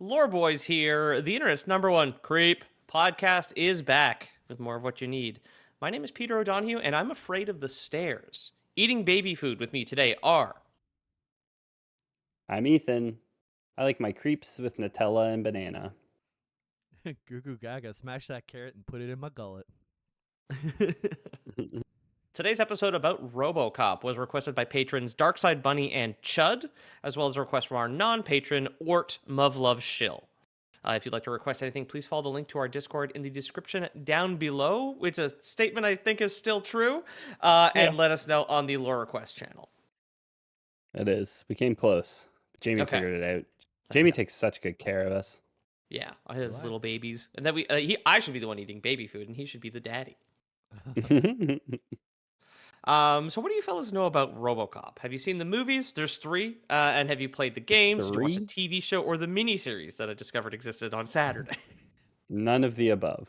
Lore Boys here. The internet's number one creep podcast is back with more of what you need. My name is Peter O'Donohue, and I'm afraid of the stairs. Eating baby food with me today are I'm Ethan. I like my crepes with Nutella and banana. Goo goo gaga, smash that carrot and put it in my gullet. Today's episode about Robocop was requested by patrons Darkside Bunny and Chud, as well as a request from our non-patron Ort Muvlove Shill. If you'd like to request anything, please follow the link to our Discord in the description down below, which is a statement I think is still true, and let us know on the Lore Request channel. It is. We came close. Jamie Okay. figured it out. Jamie takes such good care of us. Yeah, his Do I? little babies. And then I should be the one eating baby food, and he should be the daddy. So what do you fellas know about RoboCop? Have you seen the movies? There's 3. And have you played the games? Did you watch the 3? TV show or the miniseries that I discovered existed on Saturday? None of the above.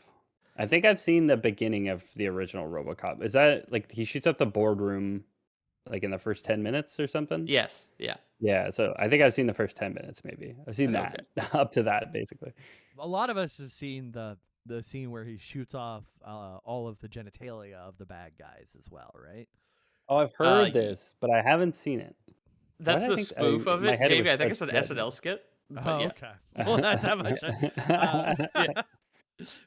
I think I've seen the beginning of the original RoboCop. Is that like he shoots up the boardroom like in the first 10 minutes or something? Yes. Yeah. Yeah, so I think I've seen the first 10 minutes maybe. I've seen Okay. that up to that basically. A lot of us have seen the scene where he shoots off all of the genitalia of the bad guys as well, right? Oh, I've heard this, but I haven't seen it. That's the spoof of it, Jamie. I think it's an SNL skit. Oh, yeah. okay. Well, that's how much. Yeah.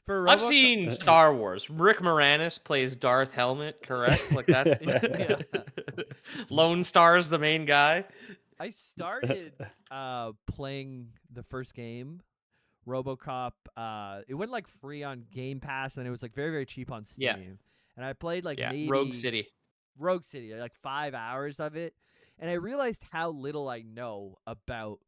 For I've Robocop, seen Star Wars. Rick Moranis plays Darth Helmet, correct? Like that's yeah. Lone Star's the main guy. I started playing the first game, RoboCop. It went like free on Game Pass, and it was like very very cheap on Steam. Yeah. And I played like maybe Rogue City, like 5 hours of it, and I realized how little I know about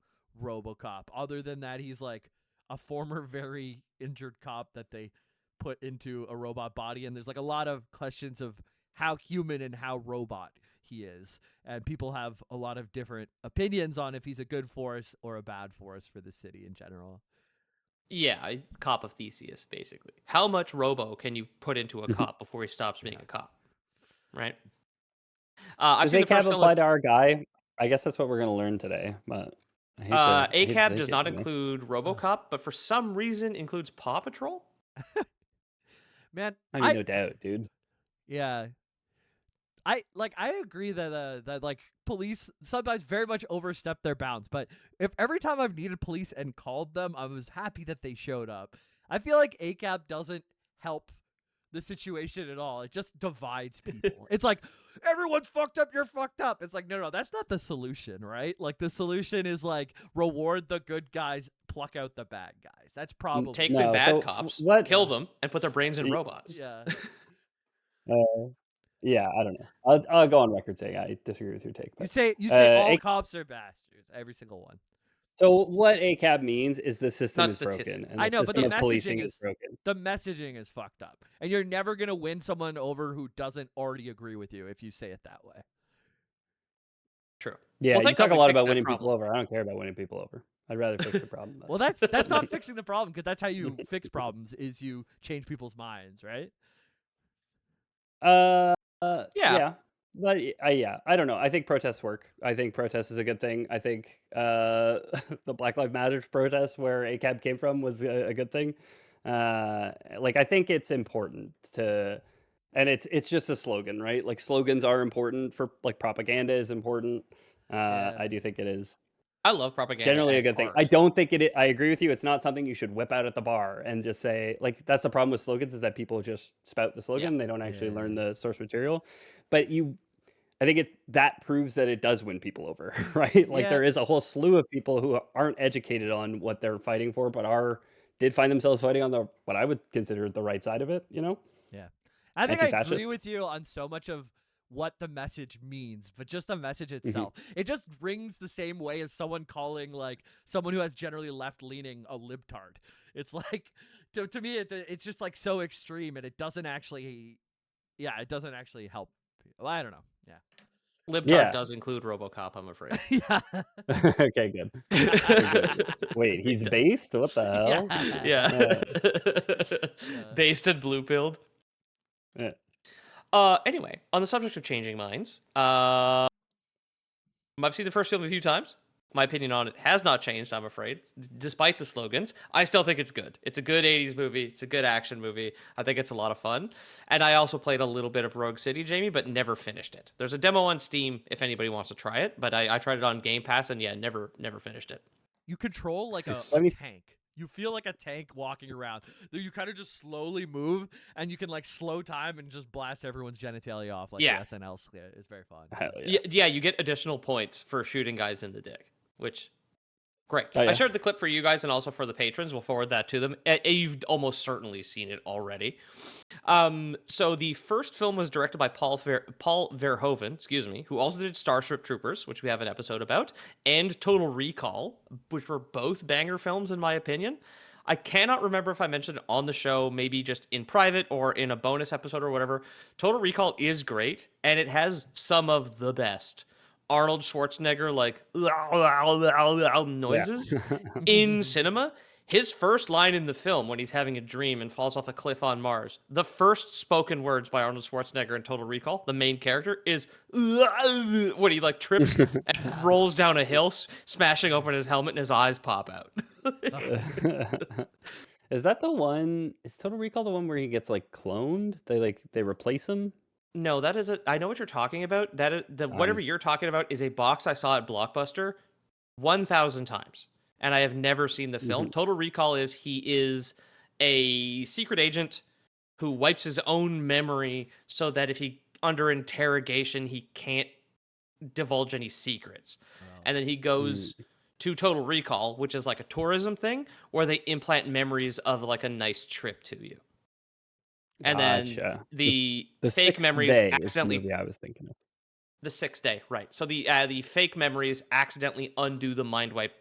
RoboCop. Other than that, he's like a former very injured cop that they put into a robot body, and there's like a lot of questions of how human and how robot he is, and people have a lot of different opinions on if he's a good force or a bad force for the city in general. Yeah, cop of Theseus, basically. How much Robo can you put into a cop before he stops being a cop? Right. I've Does seen the first ACAB film. apply to our guy? I guess that's what we're going to learn today. But I hate to ACAB take does it not from you. include RoboCop, but for some reason includes Paw Patrol. Man, I mean, no doubt, dude. yeah. I agree that like police sometimes very much overstep their bounds, but if every time I've needed police and called them, I was happy that they showed up. I feel like ACAB doesn't help the situation at all. It just divides people. It's like everyone's fucked up, you're fucked up. It's like no, that's not the solution, right? Like the solution is like reward the good guys, pluck out the bad guys. That's probably Take No, the bad so cops, what- kill them, and put their brains in robots. yeah. Yeah, I don't know. I'll go on record saying I disagree with your take. You But, say all cops are bastards, every single one. so what ACAB means is the system Not is broken, statistic. and I know, the but system the of policing messaging is broken. The messaging is fucked up, and you're never gonna win someone over who doesn't already agree with you if you say it that way. True. Yeah, Well, you thank talk God a we lot fixed about that winning people problem. over. I don't care about winning people over. I'd rather fix the problem. Well, that's not fixing the problem, because that's how you fix problems: is you change people's minds, right? Yeah. But yeah, I don't know. I think protests work. I think protest is a good thing. I think the Black Lives Matter protest where ACAB came from was a good thing. Like I think it's important to, and it's just a slogan, right? Like slogans are important for like propaganda is important. Yeah. I do think it is I love propaganda. generally a as good thing. art. I don't think I agree with you. It's not something you should whip out at the bar and just say, like, that's the problem with slogans is that people just spout the slogan. They don't actually learn the source material. But I think that proves that it does win people over, right? Like Yeah. there is a whole slew of people who aren't educated on what they're fighting for, but did find themselves fighting on what I would consider the right side of it, you know? Yeah. I think I agree Anti-fascist. with you on so much of what the message means, but just the message itself, it just rings the same way as someone calling like someone who has generally left leaning a libtard. It's like to me it's just like so extreme, and it doesn't actually help people. Well, I don't know. Yeah. Libtard does include RoboCop, I'm afraid. Yeah. Okay, good. Wait, he's based? What the hell? Yeah. Based and blue-pilled. Yeah. Anyway, on the subject of changing minds, I've seen the first film a few times. My opinion on it has not changed, I'm afraid, despite the slogans. I still think it's good. It's a good 80s movie. It's a good action movie. I think it's a lot of fun. And I also played a little bit of Rogue City, Jamie, but never finished it. There's a demo on Steam if anybody wants to try it, but I tried it on Game Pass, and yeah, never finished it. You control like a 70 tank. You feel like a tank walking around. You kind of just slowly move, and you can like slow time and just blast everyone's genitalia off like Yeah. the SNL skit. It's very fun. Hell yeah. Yeah, you get additional points for shooting guys in the dick, which great. Oh, yeah. I shared the clip for you guys and also for the patrons. We'll forward that to them. You've almost certainly seen it already. So the first film was directed by Paul Verhoeven, who also did Starship Troopers, which we have an episode about, and Total Recall, which were both banger films in my opinion. I cannot remember if I mentioned it on the show, maybe just in private or in a bonus episode or whatever. Total Recall is great, and it has some of the best Arnold Schwarzenegger like noises in cinema. His first line in the film when he's having a dream and falls off a cliff on Mars, the first spoken words by Arnold Schwarzenegger in Total Recall, the main character, is when he like trips and rolls down a hill, smashing open his helmet and his eyes pop out. Is that the one? Is Total Recall the one where he gets like cloned? They replace him? No, that is I know what you're talking about. That is whatever you're talking about is a box I saw at Blockbuster 1,000 times, and I have never seen the film. Total Recall is he is a secret agent who wipes his own memory so that if he under interrogation he can't divulge any secrets, and then he goes to Total Recall, which is like a tourism thing where they implant memories of like a nice trip to you. And Gotcha. then the fake Sixth memories Day is the accidentally movie I was thinking of. the 6th day, right? So the fake memories accidentally undo the mind wipe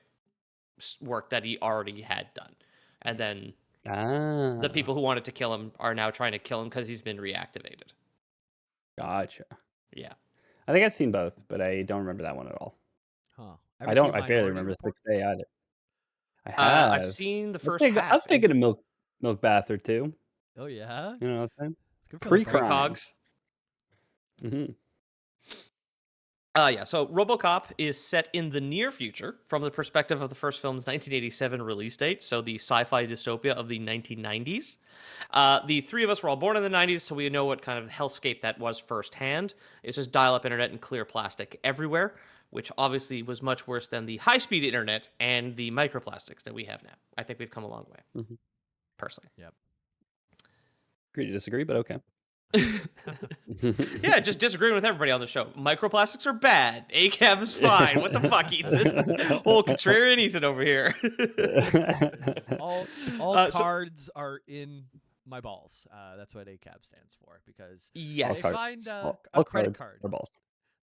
work that he already had done, and then the people who wanted to kill him are now trying to kill him because he's been reactivated. Gotcha. Yeah, I think I've seen both, but I don't remember that one at all. Huh. I barely remember Sixth Day either. I have. I've seen the first I half. was thinking a milk bath or two. Oh yeah. You know what I'm saying? Good for the Pre-crime. Cogs. Mm-hmm. Yeah, so Robocop is set in the near future from the perspective of the first film's 1987 release date, so the sci-fi dystopia of the 1990s. The three of us were all born in the 90s, so we know what kind of hellscape that was firsthand. It's just dial-up internet and clear plastic everywhere, which obviously was much worse than the high-speed internet and the microplastics that we have now. I think we've come a long way, personally. Yep. Agree to disagree, but okay. Yeah, just disagreeing with everybody on the show. Microplastics are bad. ACAB is fine. What the fuck, Ethan? Oh, contrarian Ethan over here. all cards are in my balls. That's what ACAB stands for, because Yes. they find all a credit cards card. are balls.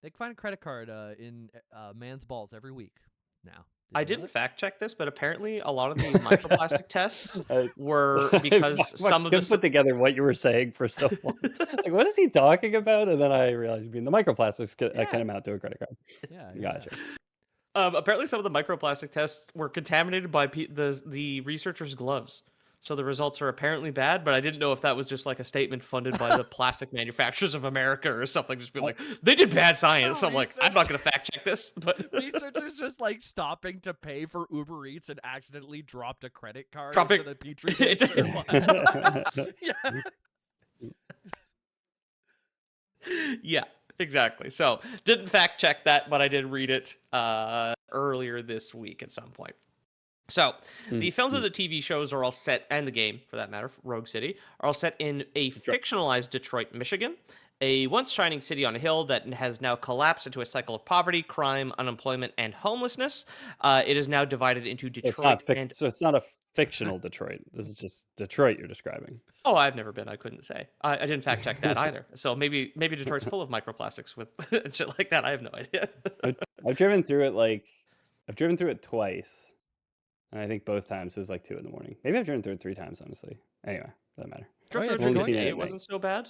They can find a credit card in man's balls every week now. I you know didn't fact check this, but apparently a lot of the microplastic tests I- were because some of couldn't the put together what you were saying for so long. Like, what is he talking about? And then I realized, the microplastics can amount to a credit card. Yeah, Gotcha. apparently some of the microplastic tests were contaminated by the researchers' gloves. So the results are apparently bad, but I didn't know if that was just like a statement funded by the plastic manufacturers of America or something. Just be like, they did bad science. No, I'm like, I'm not going to fact check this. But Researchers just like stopping to pay for Uber Eats and accidentally dropped a credit card Dropping- into the petri dish. or what? Yeah. yeah, exactly. So didn't fact check that, but I did read it earlier this week at some point. So the films of the TV shows are all set, and the game for that matter, Rogue City, are all set in a fictionalized Detroit, Michigan, a once shining city on a hill that has now collapsed into a cycle of poverty, crime, unemployment, and homelessness. It is now divided into Detroit So it's not a fictional Detroit. This is just Detroit you're describing. Oh, I've never been. I couldn't say. I didn't fact check that either. So maybe Detroit's full of microplastics with shit like that. I have no idea. I've driven through it twice. And I think both times it was like 2 a.m. Maybe I've driven through it 3 times, honestly. Anyway, doesn't matter. Drove yeah, through if you're Detroit, going- it wasn't so bad.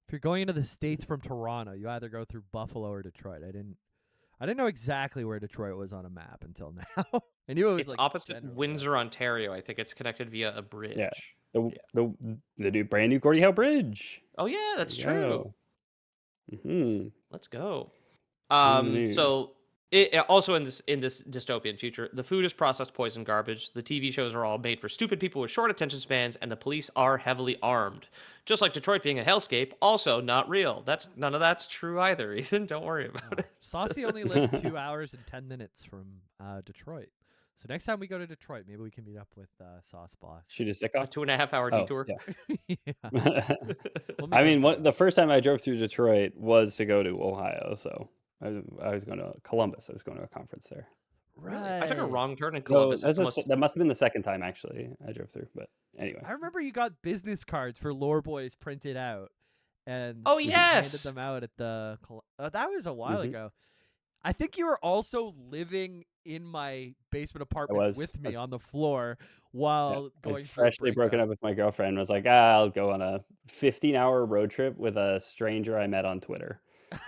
If you're going into the States from Toronto, you either go through Buffalo or Detroit. I didn't know exactly where Detroit was on a map until now. I knew it was It's like opposite general, Windsor, Ontario. I think it's connected via a bridge. Yeah. The new brand new Gordie Howe Bridge. Oh yeah, that's There you true. go. Mm-hmm. Let's go. Mm. So Also in this dystopian future, the food is processed poison garbage. The TV shows are all made for stupid people with short attention spans, and the police are heavily armed. Just like Detroit being a hellscape, also not real. None of that's true either, Ethan. Don't worry about it. Saucy only lives 2 hours and 10 minutes from Detroit. So next time we go to Detroit, maybe we can meet up with Sauce Boss. Shoot his dick A off. 2.5 hour detour. Yeah. Yeah. We'll I meet mean, up the first time I drove through Detroit was to go to Ohio, so I was going to Columbus. I was going to a conference there. Right. I took a wrong turn in No, Columbus. that must have been the second time actually I drove through. But anyway, I remember you got business cards for Lore Boys printed out, and Oh, you yes! handed them out at the. That was a while Mhm. ago. I think you were also living in my basement apartment was. with me on the floor while going I'd through a freshly broken breakup. up with my girlfriend. And was like, I'll go on a 15-hour road trip with a stranger I met on Twitter.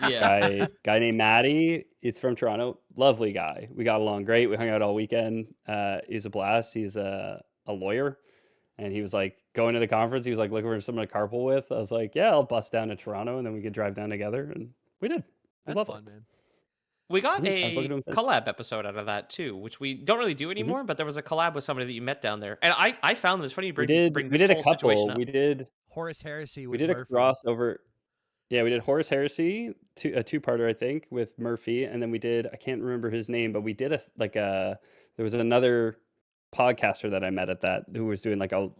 Yeah. Guy named Maddie. He's from Toronto. Lovely guy. We got along great. We hung out all weekend. He's a blast. He's a lawyer. And he was like going to the conference. He was like looking for someone to carpool with. I was like, yeah, I'll bus down to Toronto and then we could drive down together. And we did. That's Lovely. fun, man. We got I was looking a to him since. collab episode out of that too, which we don't really do anymore. But there was a collab with somebody that you met down there, and I found this funny. You We bring did this a whole situation couple. up. We did Horace Heresy we with did a Murphy. crossover. Yeah, we did Horus Heresy, a two-parter, I think, with Murphy, and then we did, I can't remember his name, but we did there was another podcaster that I met at that who was doing like a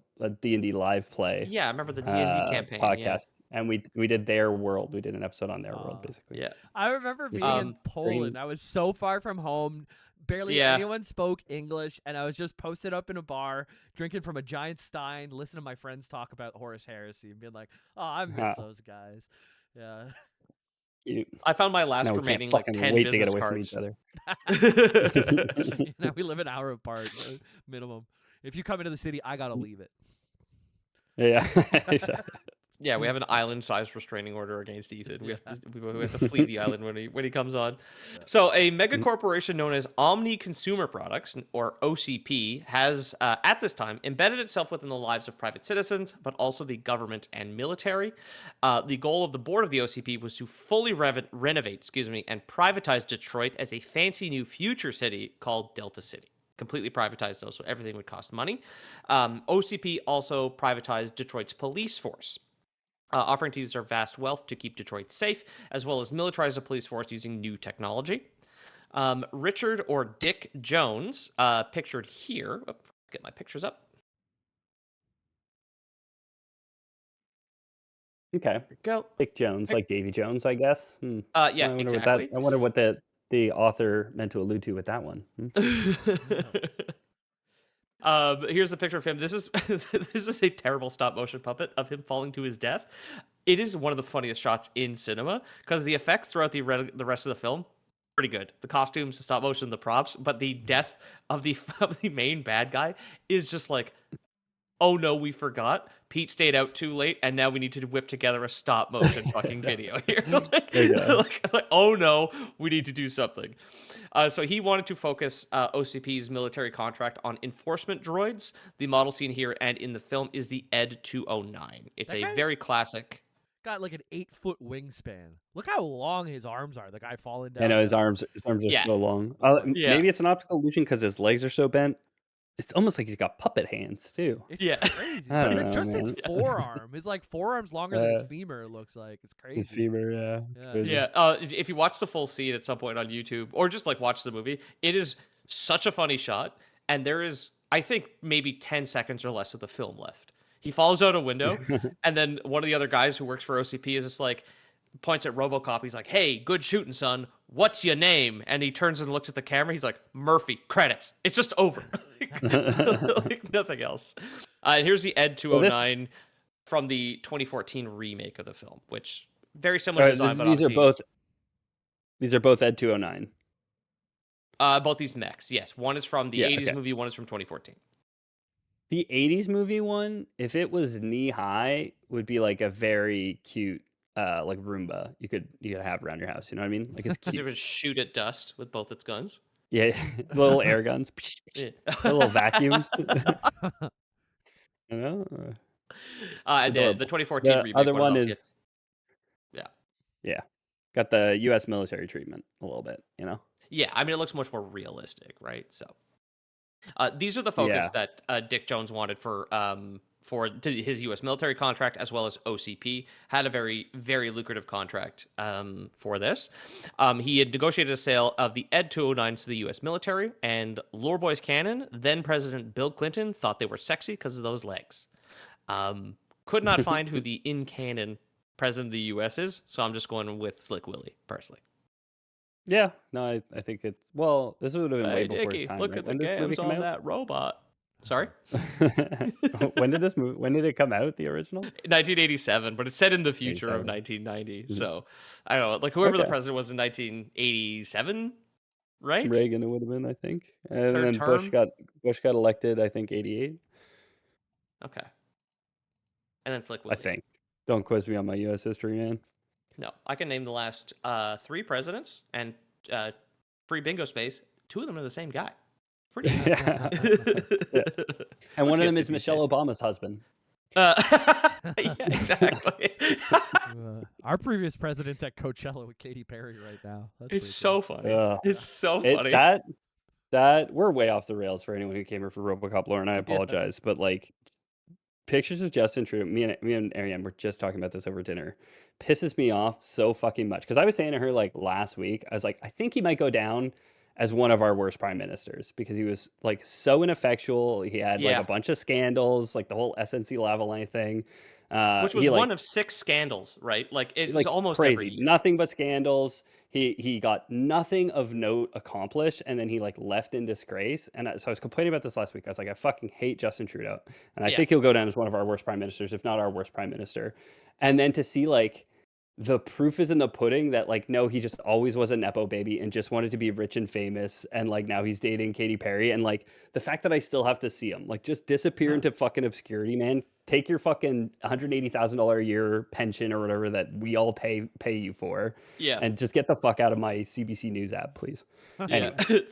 D&D live play Yeah, I remember the D&D campaign. podcast, Yeah. and we did their world. We did an episode on their world, basically. Yeah. I remember being was in Poland. I was so far from home. Barely Yeah. anyone spoke English, and I was just posted up in a bar, drinking from a giant stein, listening to my friends talk about Horus Heresy, and being like, "Oh, I miss Huh. those guys." Yeah. Cute. I found my last Now we remaining can't like fucking 10 wait to get business away from cards. each other. Now we live an hour apart, minimum. If you come into the city, I gotta leave it. Yeah. Exactly. Yeah, we have an island-sized restraining order against Ethan. We have to flee the island when he comes on. Yeah. So, a mega corporation known as Omni Consumer Products, or OCP, has at this time embedded itself within the lives of private citizens, but also the government and military. The goal of the board of the OCP was to fully renovate, and privatize Detroit as a fancy new future city called Delta City. Completely privatized, though, so everything would cost money. OCP also privatized Detroit's police force, offering to use their vast wealth to keep Detroit safe, as well as militarize the police force using new technology. Richard or Dick Jones, pictured here. Oh, get my pictures up. Okay. There we go. Dick Jones, like Davy Jones, I guess. Yeah, I wonder exactly. I wonder what the author meant to allude to with that one. Here's a picture of him. This is this is a terrible stop motion puppet of him falling to his death. It is one of the funniest shots in cinema because the effects throughout the rest of the film pretty good. The costumes, the stop motion, the props, but the death of the main bad guy is just like, oh no, we forgot. Pete stayed out too late, and now we need to whip together a stop motion fucking video here. There you go. like, oh no, we need to do something. So he wanted to focus OCP's military contract on enforcement droids. The model seen here and in the film is the Ed 209. It's That a guy's- very classic. Got like an 8-foot wingspan. Look how long his arms are. The guy falling down. I know his there. arms are Yeah. so long. Yeah. Maybe it's an optical illusion because his legs are so bent. It's almost like he's got puppet hands too. It's Yeah. crazy. I But don't then know, just his man. forearm. His like forearm's longer than his femur. It looks like it's crazy. His femur, yeah. It's Yeah. crazy. Yeah. If you watch the full scene at some point on YouTube or just like watch the movie, it is such a funny shot. And there is, I think, maybe 10 seconds or less of the film left. He falls out a window, and then one of the other guys who works for OCP is just like, points at Robocop. He's like, "Hey, good shooting, son. What's your name?" And he turns and looks at the camera. He's like, "Murphy." Credits. It's just over. Like nothing else. Here's the Ed 209 from the 2014 remake of the film, which very similar design. But these are obviously- both Ed 209. both these mechs. Yes, one is from the Yeah, 80s okay. movie. One is from 2014. The 80s movie one, if it was knee high, would be like a very cute like Roomba you could have around your house. You know what I mean? Like it's It cute. would shoot at dust with both its guns. Yeah, little air guns, Yeah. little vacuums. You know? And the adorable. 2014 The remake. other what one else you- is got the U.S. military treatment a little bit. You know? Yeah, I mean, it looks much more realistic, right? So these are the focus Yeah. that Dick Jones wanted for his U.S. military contract, as well as OCP. Had a very, very lucrative contract for this. He had negotiated a sale of the Ed 209s to the U.S. military, and Lore Boys Cannon, then President Bill Clinton, thought they were sexy because of those legs. Could not find who the in-canon president of the U.S. is, so I'm just going with Slick Willie, personally. Yeah, no, I think it's well. This would have been way Hey, before his Dickie, time, look right? at the When did this movie gams come on out? that robot. Sorry? When did this movie? When did it come out? The original? 1987, but it's set in the future of 87. 1990. Mhm. So I don't know, like whoever the Okay. president was in 1987, right? Reagan it would have been, I think, and Third then Bush term. got elected, I think, 88. Okay, and then Slick I Willie. think. Don't quiz me on my U.S. history, man. No, I can name the last 3 presidents and free bingo space. 2 of them are the same guy. Pretty good. Yeah. Yeah. And What's one of he up them to is these Michelle days? Obama's husband. Yeah, exactly. Our previous president's at Coachella with Katy Perry right now. That's It's pretty so cool. funny. Ugh. It's so It funny. that we're way off the rails for anyone who came here for Robocop Lore, and I Yeah. apologize, but like pictures of Justin Trudeau, me and Ariane were just talking about this over dinner, pisses me off so fucking much. Because I was saying to her like last week, I was like, I think he might go down as one of our worst prime ministers because he was like so ineffectual. He had like Yeah. a bunch of scandals, like the whole SNC Lavalin thing. Which was He one like of 6 scandals, right? Like it was like almost every crazy, year. nothing but scandals. He got nothing of note accomplished, and then he like left in disgrace. And so I was complaining about this last week. I was like, I fucking hate Justin Trudeau, and I Yeah. think he'll go down as one of our worst prime ministers, if not our worst prime minister. And then to see like the proof is in the pudding that like no, he just always was a nepo baby and just wanted to be rich and famous, and like now he's dating Katy Perry, and like the fact that I still have to see him, like just disappear into fucking obscurity, man. Take your fucking $180,000 a year pension or whatever that we all pay you for, Yeah. and just get the fuck out of my CBC News app, please. Yeah. Anyway, I it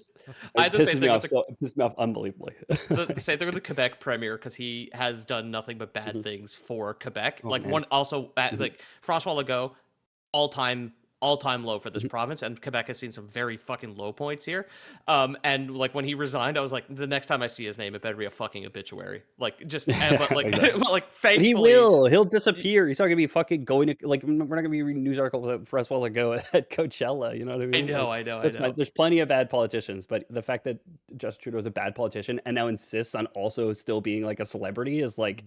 had the same pisses me thing off with it pisses me off unbelievably. the same thing with the Quebec premier because he has done nothing but bad Mhm. things for Quebec. Oh, Like man. one also Mhm. like Francois Legault, all time low for this Mhm. province, and Quebec has seen some very fucking low points here. And like when he resigned, I was like, the next time I see his name, it better be a fucking obituary. Like just but like Exactly. but like But he thankfully will. He'll disappear. He's not gonna be fucking going to like. We're not gonna be reading news articles about Francois Legault at Coachella. You know what I mean? Like, I that's know. fine. There's plenty of bad politicians, but the fact that Justin Trudeau is a bad politician and now insists on also still being like a celebrity is like,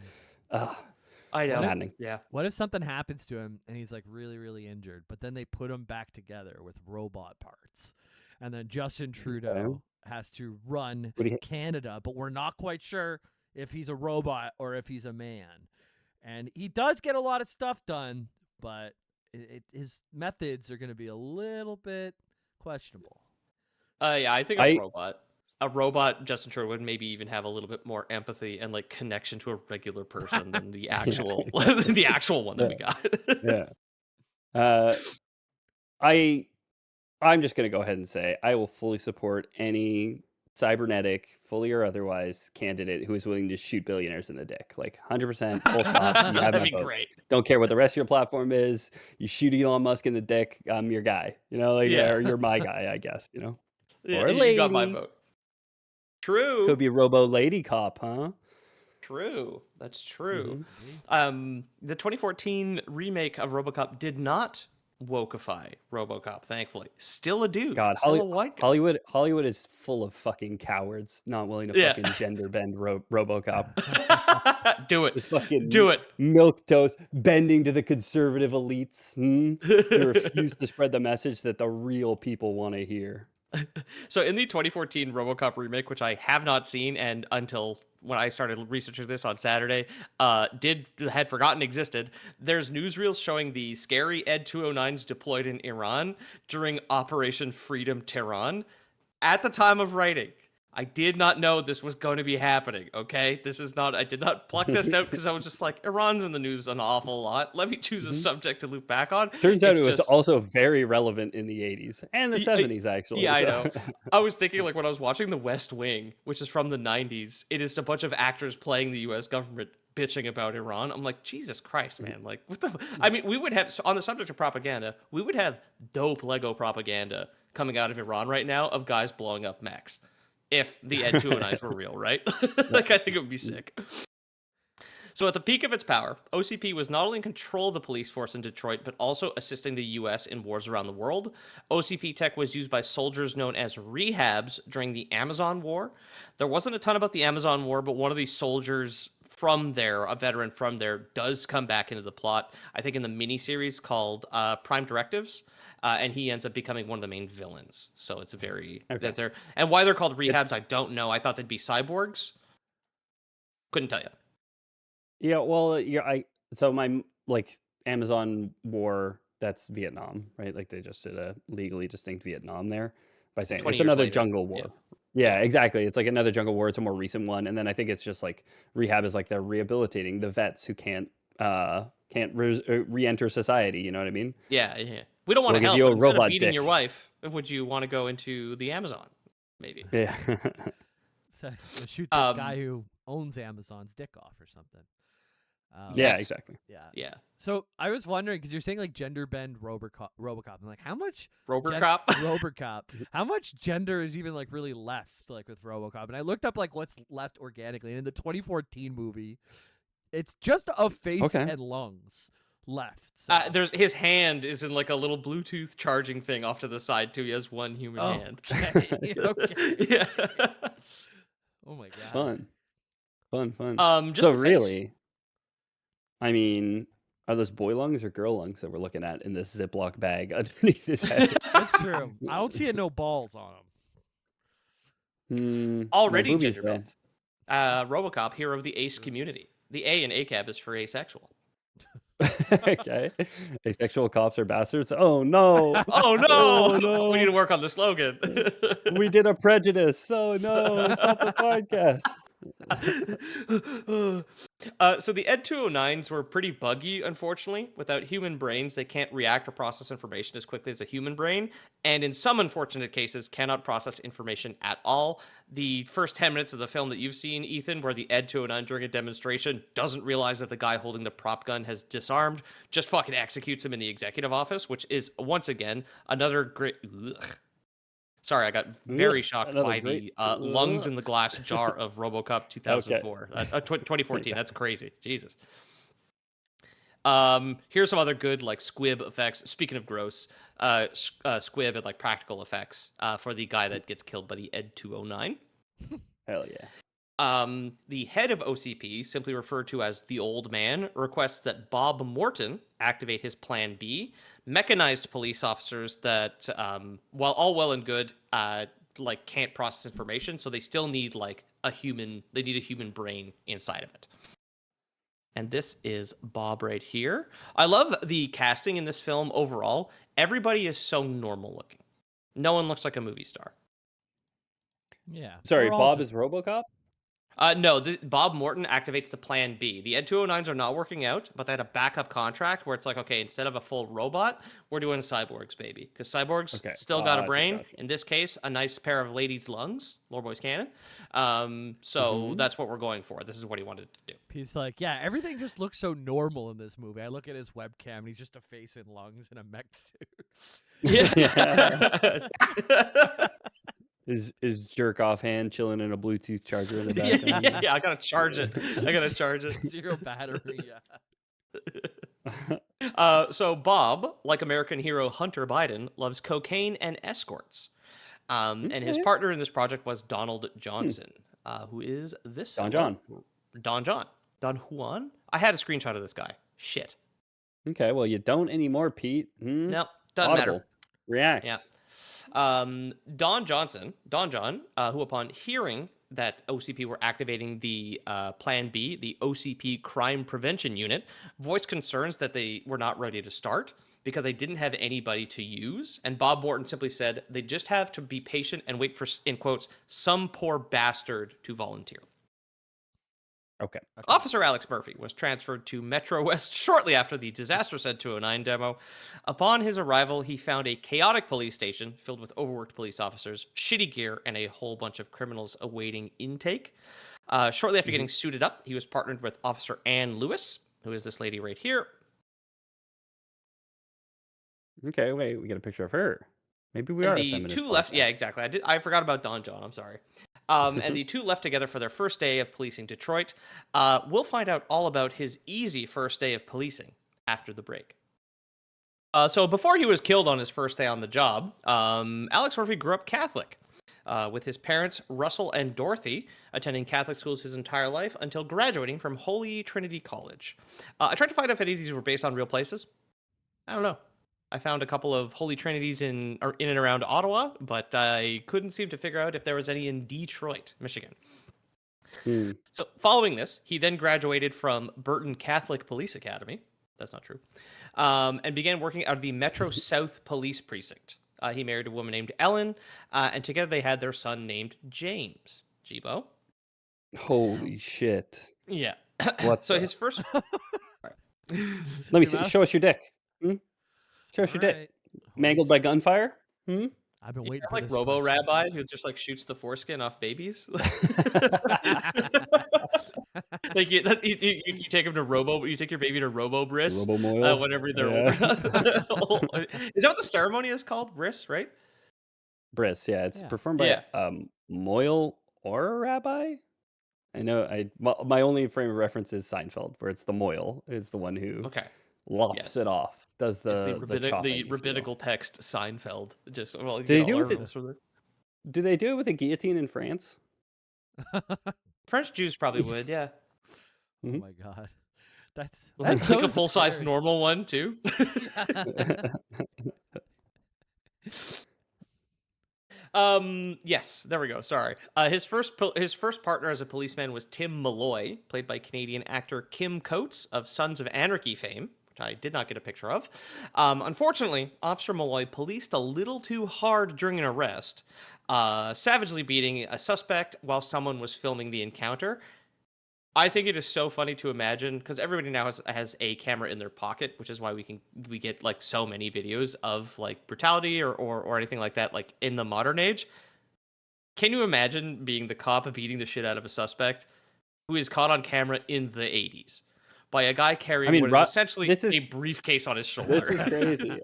I know. maddening. Yeah. What if something happens to him and he's like really, really injured, but then they put him back together with robot parts, and then Justin Trudeau has to run Would he- Canada, but we're not quite sure if he's a robot or if he's a man. And he does get a lot of stuff done, but his methods are going to be a little bit questionable. Yeah, I think a robot Justin Trudeau would maybe even have a little bit more empathy and like connection to a regular person than the actual the actual one that we got. Yeah. I'm just gonna go ahead and say I will fully support any cybernetic, fully or otherwise, candidate who is willing to shoot billionaires in the dick. Like 100%, full stop. You have That'd my be vote. great. Don't care what the rest of your platform is. You shoot Elon Musk in the dick, I'm your guy. You know, like Yeah. or you're my guy, I guess. You know, Yeah, or a you lady. got my vote. True. Could be Robo Lady Cop, huh? True. That's true. Mhm. The 2014 remake of RoboCop did not wokeify RoboCop, thankfully. Still a dude. God, Still a white guy. Hollywood is full of fucking cowards, not willing to Yeah. fucking gender bend RoboCop. Do it. This fucking Do it. milquetoast bending to the conservative elites. Who refuse to spread the message that the real people want to hear. So in the 2014 RoboCop remake, which I have not seen, and until when I started researching this on Saturday, had forgotten existed. There's newsreels showing the scary Ed 209s deployed in Iran during Operation Freedom Tehran. At the time of writing, I did not know this was going to be happening. Okay, I did not pluck this out because I was just like, Iran's in the news an awful lot. Let me choose a subject to loop back on. Turns out It's it was just- also very relevant in the 80s and the 70s, actually. Yeah, I so- know. I was thinking, like, when I was watching The West Wing, which is from the 90s, it is a bunch of actors playing the U.S. government bitching about Iran. I'm like, Jesus Christ, man. Like, what the... I mean, we would have, on the subject of propaganda, we would have dope Lego propaganda coming out of Iran right now of guys blowing up mechs. If the Ed 209s were real, right? Like, I think it would be sick. So at the peak of its power, OCP was not only in control of the police force in Detroit, but also assisting the US in wars around the world. OCP tech was used by soldiers known as rehabs during the Amazon War. There wasn't a ton about the Amazon War, but one of these soldiers from there, a veteran from there, does come back into the plot, I think in the miniseries called Prime Directives. And he ends up becoming one of the main villains. So it's very... That's there. And why they're called rehabs, I don't know. I thought they'd be cyborgs. Couldn't tell you. Yeah, well, so my like Amazon War, that's Vietnam, right? Like they just did a legally distinct Vietnam there by saying 20 it's years another later. jungle war. Yeah, exactly. It's like another jungle war. It's a more recent one, and then I think it's just like rehab is like they're rehabilitating the vets who can't re-enter society. You know what I mean? Yeah. We don't want We'll to give help, you but a instead of robot beating your dick. wife, would you want to go into the Amazon? Maybe. Yeah. So shoot the guy who owns Amazon's dick off or something. Yeah, Yes. exactly. Yeah. So I was wondering because you're saying like gender bend Robocop. I'm like, how much Robocop. Robocop? How much gender is even like really left like with Robocop? And I looked up like what's left organically. And in the 2014 movie, it's just a face and lungs left. So. There's his hand is in like a little Bluetooth charging thing off to the side too. He has one human hand. Okay. Yeah. Oh my god. Fun. Just So the face. really, I mean, are those boy lungs or girl lungs that we're looking at in this Ziploc bag underneath his head? That's true. I don't see no balls on him. Already gender bent. Robocop, hero of the ace community. The A in ACAB is for asexual. Okay. Asexual cops are bastards. Oh no. Oh no! Oh, no. We need to work on the slogan. We did a prejudice. Oh no, stop the podcast. So the Ed 209s were pretty buggy, unfortunately. Without human brains, they can't react or process information as quickly as a human brain, and in some unfortunate cases, cannot process information at all. The first 10 minutes of the film that you've seen, Ethan, where the Ed 209 during a demonstration doesn't realize that the guy holding the prop gun has disarmed, just fucking executes him in the executive office, which is, once again, another great... Ugh. Sorry, I got very shocked by the lungs in the glass jar of Robocop 2004. 2014, that's crazy. Jesus. Here's some other good, like, squib effects. Speaking of gross, squib and, like, practical effects for the guy that gets killed by the Ed 209. Hell yeah. The head of OCP, simply referred to as the Old Man, requests that Bob Morton activate his Plan B. Mechanized police officers that, while all well and good, like can't process information, so they still need like a human. They need a human brain inside of it. And this is Bob right here. I love the casting in this film overall. Everybody is so normal looking. No one looks like a movie star. Yeah. Sorry, Bob is RoboCop? No, Bob Morton activates the Plan B. The Ed 209s are not working out, but they had a backup contract where it's like, okay, instead of a full robot, we're doing cyborgs, baby. Because cyborgs still got a brain. Gotcha. In this case, a nice pair of ladies' lungs, Loreboy's Cannon. So that's what we're going for. This is what he wanted to do. He's like, yeah, everything just looks so normal in this movie. I look at his webcam, and he's just a face and lungs in a mech suit. Yeah. His jerk off hand chilling in a Bluetooth charger in the background. Yeah, I gotta charge it. Zero battery. So Bob, like American hero Hunter Biden, loves cocaine and escorts. And his partner in this project was Donald Johnson, who is this Don Juan. I had a screenshot of this guy. Shit. Okay, well you don't anymore, Pete. Nope, doesn't matter. React. Yeah. Don John, who upon hearing that OCP were activating the Plan B, the OCP Crime Prevention Unit, voiced concerns that they were not ready to start because they didn't have anybody to use. And Bob Morton simply said they just have to be patient and wait for, in quotes, some poor bastard to volunteer. Okay. Officer Alex Murphy was transferred to Metro West shortly after the disastrous Ed 209 demo. Upon his arrival, he found a chaotic police station filled with overworked police officers, shitty gear, and a whole bunch of criminals awaiting intake. Shortly after getting suited up, he was partnered with Officer Ann Lewis, who is this lady right here. Okay, wait, we get a picture of her. Maybe we And are a the feminist two left. Yeah, podcast. exactly. I forgot about Don John. I'm sorry. And the two left together for their first day of policing Detroit. We'll find out all about his easy first day of policing after the break. So before he was killed on his first day on the job, Alex Murphy grew up Catholic, with his parents, Russell and Dorothy, attending Catholic schools his entire life until graduating from Holy Trinity College. I tried to find out if any of these were based on real places. I don't know. I found a couple of Holy Trinities in and around Ottawa, but I couldn't seem to figure out if there was any in Detroit, Michigan. So following this, he then graduated from Burton Catholic Police Academy. That's not true. And began working out of the Metro South Police Precinct. He married a woman named Ellen, and together they had their son named James. Jibo. Holy shit. Yeah. What So the- his first... Let me see. Show us your dick. Show us your dick. Mangled by gunfire? I've been waiting for like this Robo question. Rabbi who just like shoots the foreskin off babies. Like you take him to you take your baby to Robo Briss Robo-moil? whenever they're Yeah. older. Is that what the ceremony is called? Briss, right? Briss, yeah. It's Yeah. performed by Moyle or a rabbi? I know my only frame of reference is Seinfeld, where it's the Moyle is the one who Okay. lops Yes. it off, does It's the chopping, the if you will. rabbinical text Seinfeld. Just well, Do they get do all with our it- rules from there. Do they do it with a guillotine in France? French Jews probably would, yeah. Oh Mhm. my god, that's Like so a full size scary. normal one too. Yes, there we go. Sorry. His first partner as a policeman was Tim Malloy, played by Canadian actor Kim Coates of Sons of Anarchy fame, which I did not get a picture of. Unfortunately, Officer Malloy policed a little too hard during an arrest, savagely beating a suspect while someone was filming the encounter. I think it is so funny to imagine because everybody now has a camera in their pocket, which is why we get like so many videos of like brutality or anything like that, like in the modern age. Can you imagine being the cop beating the shit out of a suspect who is caught on camera in the 80s by a guy carrying what is essentially a briefcase on his shoulder? This is crazy,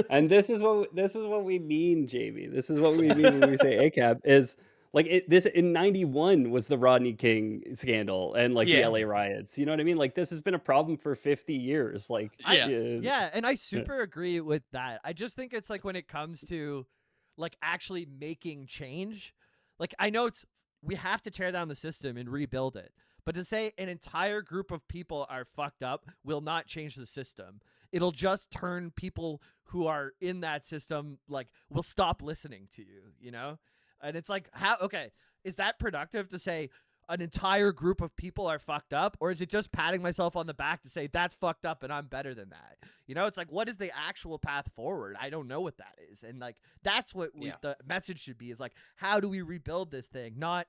and this is what we mean, Jamie. This is what we mean when we say ACAB is. Like this in '91 was the Rodney King scandal and like the LA riots. You know what I mean? Like this has been a problem for 50 years. Like yeah, and I super agree with that. I just think it's like when it comes to like actually making change, like I know we have to tear down the system and rebuild it. But to say an entire group of people are fucked up will not change the system. It'll just turn people who are in that system like will stop listening to you, you know? And it's like, is that productive to say an entire group of people are fucked up? Or is it just patting myself on the back to say that's fucked up and I'm better than that? You know, it's like, what is the actual path forward? I don't know what that is. And like, that's what the message should be is like, how do we rebuild this thing? Not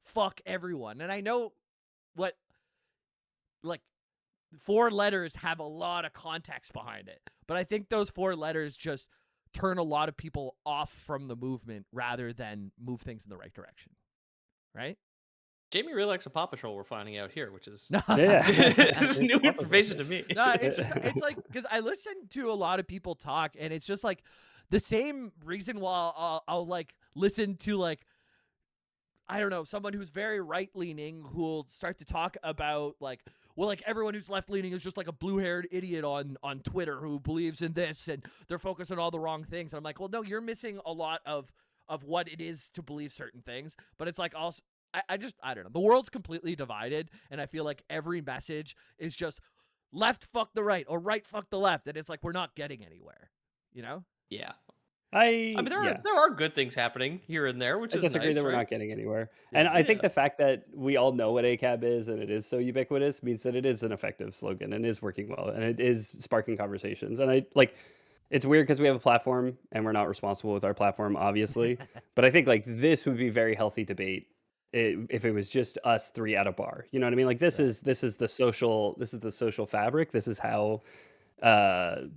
fuck everyone. And I know what, like, 4 letters have a lot of context behind it. But I think those 4 letters just turn a lot of people off from the movement rather than move things in the right direction. Right? Jamie really likes a Paw Patrol, we're finding out here, which is this is new information to me. No, it's like because I listen to a lot of people talk, and it's just like the same reason why I'll like listen to like I don't know someone who's very right leaning who'll start to talk about like. Well, like everyone who's left-leaning is just like a blue-haired idiot on Twitter who believes in this and they're focused on all the wrong things. And I'm like, well, no, you're missing a lot of what it is to believe certain things. But it's like also, I don't know. The world's completely divided, and I feel like every message is just left fuck the right or right fuck the left, and it's like we're not getting anywhere. You know? Yeah. I mean, there are good things happening here and there, which is disagree nice, that we're right? not getting anywhere. And I think the fact that we all know what ACAB is and it is so ubiquitous means that it is an effective slogan and is working well and it is sparking conversations. And I like it's weird because we have a platform and we're not responsible with our platform, obviously. But I think like this would be very healthy debate if it was just us 3 at a bar. You know what I mean? Like this is the social fabric. This is how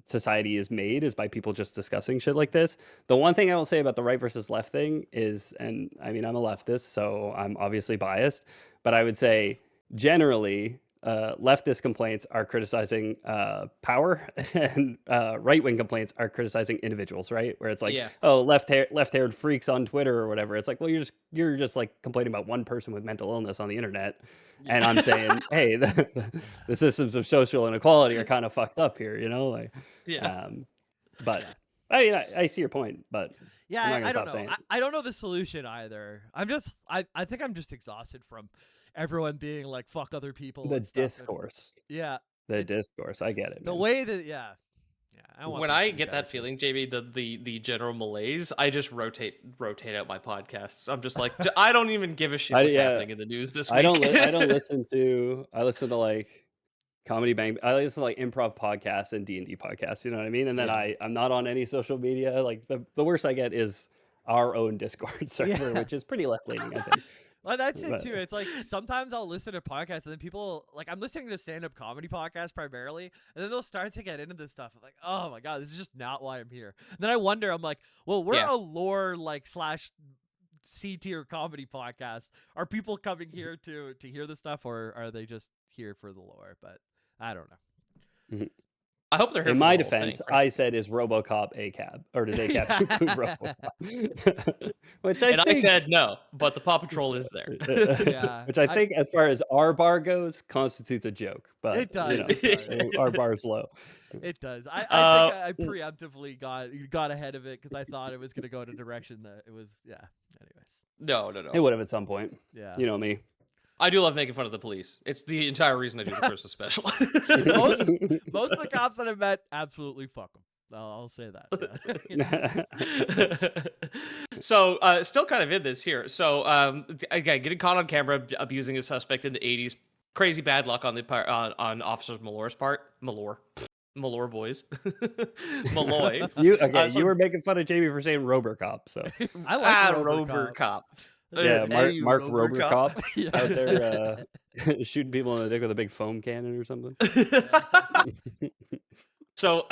society is made is by people just discussing shit like this. The one thing I will say about the right versus left thing is, and I mean, I'm a leftist, so I'm obviously biased, but I would say generally, leftist complaints are criticizing power, and right-wing complaints are criticizing individuals, right? Where it's like, Yeah. oh, left-haired freaks on Twitter or whatever. It's like, well, you're just like complaining about one person with mental illness on the internet, and I'm saying, hey, the systems of social inequality are kind of fucked up here, like, Yeah. but I mean, I see your point, but Yeah, I'm not gonna I don't stop know. saying it. I don't know the solution either. I think I'm just exhausted from everyone being like fuck other people The and stuff. discourse, Yeah, the it's discourse. I get it, the man. way that I want When things I to be get better that too. feeling, JB, the general malaise, I just rotate out my podcasts. I'm just like, I don't even give a shit what's happening in the news this week. I don't listen to. I listen to like comedy bang. I listen to like improv podcasts and D&D podcasts. You know what I mean? And then Yeah. I'm not on any social media. Like the worst I get is our own Discord server, Yeah. which is pretty left leaning, I think. Well, that's it But- too. It's like sometimes I'll listen to podcasts and then people like I'm listening to stand-up comedy podcasts primarily, and then they'll start to get into this stuff. I'm like, oh my god, this is just not why I'm here. And then I wonder, I'm like, well, we're Yeah. a lore like slash C tier comedy podcast. Are people coming here to hear the stuff, or are they just here for the lore? But I don't know. I hope they're here In for my the whole defense, thing. I said, is Robocop a cab, or does a cab include Robocop? Which I And think, I said no, but the Paw Patrol is there. Yeah, which I think, as far as our bar goes, constitutes a joke. But It does, you know, it does. our bar's low. It does. I think I preemptively got ahead of it because I thought it was gonna go in a direction that it was. Yeah. Anyways. No. It would have at some point. Yeah. You know me. I do love making fun of the police. It's the entire reason I do the Christmas special. Most of the cops that I've met, absolutely fuck them. I'll say that. Yeah. So, still kind of in this here. So, again, getting caught on camera abusing a suspect in the 80s. Crazy bad luck on the part on Officer Malloy's part. Malloy boys. Malloy. You were making fun of Jamie for saying Robocop, so I like Robocop. yeah, Hey, Mark Robocop. Robocop out there shooting people in the dick with a big foam cannon or something. So,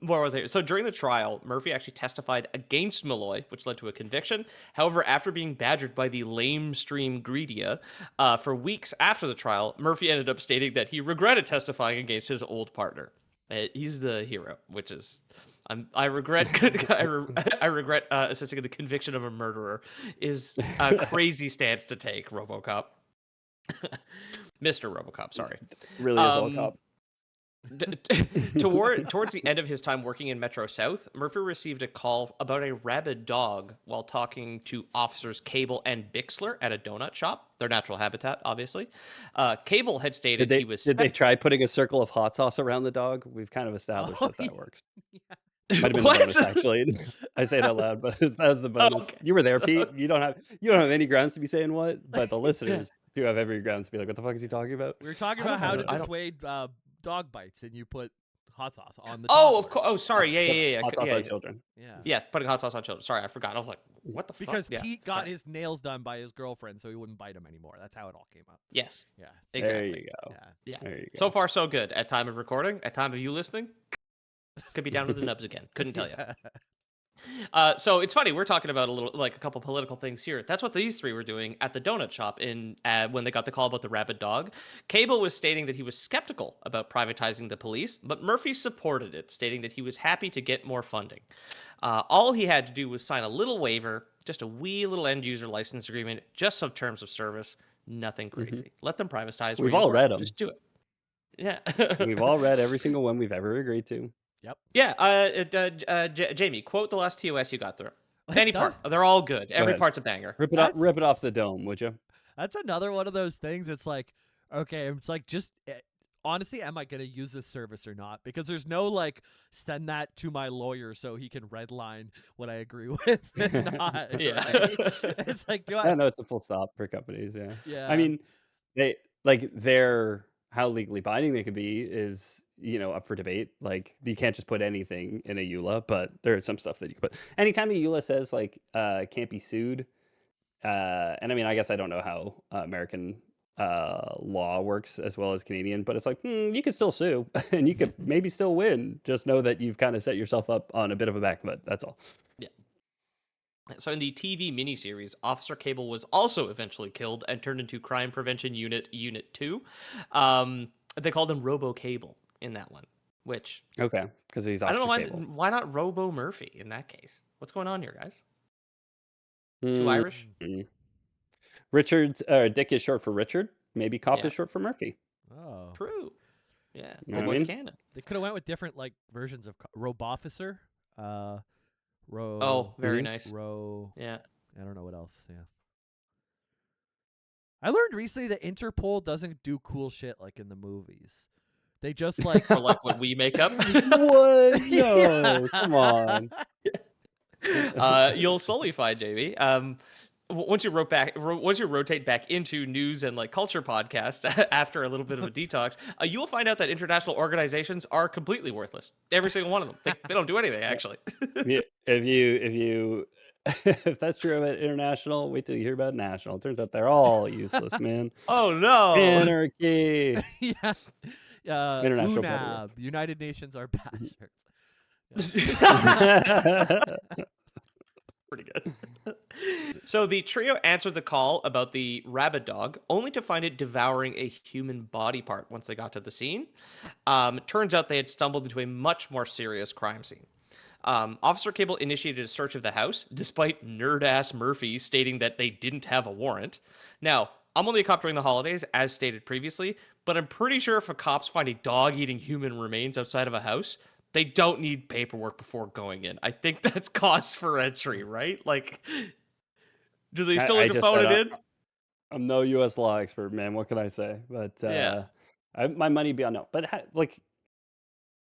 where was I? So during the trial, Murphy actually testified against Malloy, which led to a conviction. However, after being badgered by the lamestream Greedia for weeks after the trial, Murphy ended up stating that he regretted testifying against his old partner. He's the hero, which is I regret I regret assisting in the conviction of a murderer is a crazy stance to take, RoboCop. Mr. RoboCop, sorry. Really is all cops. Towards the end of his time working in Metro South, Murphy received a call about a rabid dog while talking to officers Cable and Bixler at a donut shop, their natural habitat, obviously. Cable had stated he was... Did they try putting a circle of hot sauce around the dog? We've kind of established that works. Yeah. Might have been What? the bonus, actually. I say it out loud, but that was the bonus. Okay. You were there, Pete. You don't have any grounds to be saying what, but the listeners do have every grounds to be like, "What the fuck is he talking about?" We were talking I about don't how know. to I don't- dissuade dog bites, and you put hot sauce on the. Oh, of toddlers. course. Oh, sorry. Yeah. Hot sauce yeah, on children. Yeah. Yeah, putting hot sauce on children. Sorry, I forgot. I was like, what the Because fuck? Yeah, Pete got sorry. his nails done by his girlfriend, so he wouldn't bite him anymore. That's how it all came up. Yes, Yeah. exactly. There you go. Yeah. Yeah. There you go. So far, so good. At time of recording, at time of you listening, could be down to the nubs again. Couldn't tell you. So it's funny. We're talking about a couple political things here. That's what these three were doing at the donut shop when they got the call about the rabid dog. Cable was stating that he was skeptical about privatizing the police, but Murphy supported it, stating that he was happy to get more funding. All he had to do was sign a little waiver, just a wee little end user license agreement, just some terms of service, nothing crazy. Let them privatize. We've where you all work. read 'em. Just do it. Yeah. We've all read every single one we've ever agreed to. Yep. Yeah. Jamie, quote the last TOS you got through. Any part. They're all good. Every ahead. part's a banger. Rip it off the dome, would you? That's another one of those things. It's like, okay, it's like honestly, am I going to use this service or not? Because there's no like send that to my lawyer so he can redline what I agree with and not. Yeah. Right? It's like, do I? I know it's a full stop for companies. Yeah. Yeah. I mean, how legally binding they could be is, up for debate. Like, you can't just put anything in a EULA, but there is some stuff that you can put. Anytime a EULA says like can't be sued, and I mean, I guess I don't know how American law works as well as Canadian, but it's like you can still sue and you could maybe still win. Just know that you've kind of set yourself up on a bit of a back foot. That's all. Yeah. So in the TV miniseries, Officer Cable was also eventually killed and turned into Crime Prevention Unit 2. They called him Robo Cable in that one, which Okay, because he's I don't know Officer Cable. why not Robo Murphy in that case. What's going on here, guys? Too Mm, Irish? mm. Dick is short for Richard. Maybe Cop Yeah. is short for Murphy. Oh, True. Yeah. You know Well, what I both mean? canon. they could have went with different like versions of Robofficer. Oh, very nice. Ro. Yeah. I don't know what else. Yeah. I learned recently that Interpol doesn't do cool shit like in the movies. They just like Or like what we make up. What? Yeah. No, come on. You'll slowly find, JB. Once you rotate back into news and like culture podcasts after a little bit of a detox, you will find out that international organizations are completely worthless. Every single one of them. They don't do anything actually. If that's true about international, wait till you hear about national. Turns out they're all useless, man. Oh no! Anarchy. Yeah. International party. UNAB, United Nations are bastards. Pretty good. So the trio answered the call about the rabid dog, only to find it devouring a human body part once they got to the scene. Turns out they had stumbled into a much more serious crime scene. Officer Cable initiated a search of the house, despite nerd-ass Murphy stating that they didn't have a warrant. Now, I'm only a cop during the holidays, as stated previously, but I'm pretty sure if a cops find a dog eating human remains outside of a house, they don't need paperwork before going in. I think that's cause for entry, right? Like, do they still I need to just phone said it in? I'm no U.S. law expert, man. What can I say? But Yeah. my money be on no. But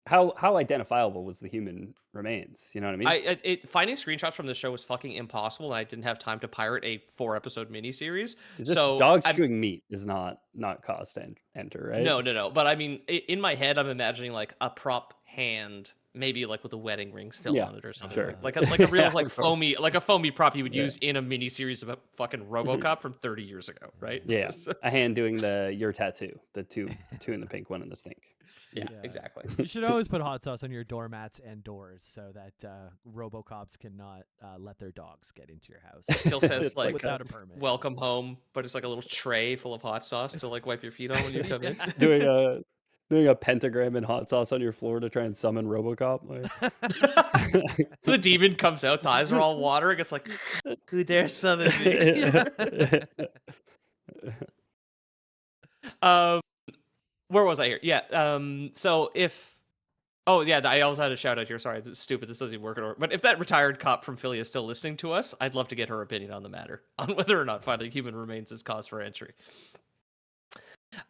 how identifiable was the human remains? You know what I mean? Finding screenshots from the show was fucking impossible, and I didn't have time to pirate a 4-episode miniseries. It's just So dogs chewing meat is not cause to enter, right? No. But I mean, in my head, I'm imagining like a prop hand, maybe like with a wedding ring still Yeah, on it or something. sure. Like a real Yeah, like of course. foamy prop you would Yeah. use in a miniseries about fucking Robocop from 30 years ago, right? Yeah, a hand doing your tattoo, the two in the pink, one in the stink. Yeah, exactly. You should always put hot sauce on your doormats and doors so that Robocops cannot let their dogs get into your house. It still says It's like without a permit. welcome home, but it's like a little tray full of hot sauce to like wipe your feet on when you come in. Doing a pentagram in hot sauce on your floor to try and summon Robocop. The demon comes out, its eyes are all watering. It's like, who dare summon me? Where was I here? Yeah. So if, oh yeah, I also had a shout out here. Sorry, this is stupid. This doesn't even work. But if that retired cop from Philly is still listening to us, I'd love to get her opinion on the matter, on whether or not finding human remains is cause for entry.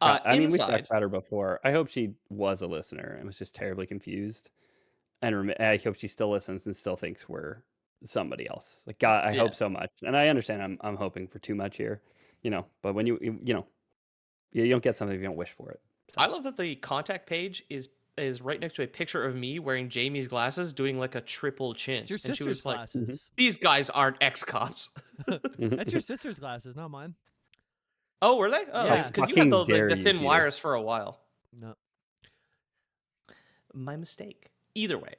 I mean, we Inside, talked about her before. I hope she was a listener and was just terribly confused. And I hope she still listens and still thinks we're somebody else. Like, God, I hope so much. And I understand I'm hoping for too much here, but when you don't get something if you don't wish for it. I love that the contact page is right next to a picture of me wearing Jamie's glasses, doing like a triple chin. It's your And she sister's was like, glasses. "These guys aren't ex-cops." That's your sister's glasses, not mine. Oh, were they? Oh, Yeah. because you had Fucking dare the you, thin Peter. wires for a while. No. My mistake. Either way,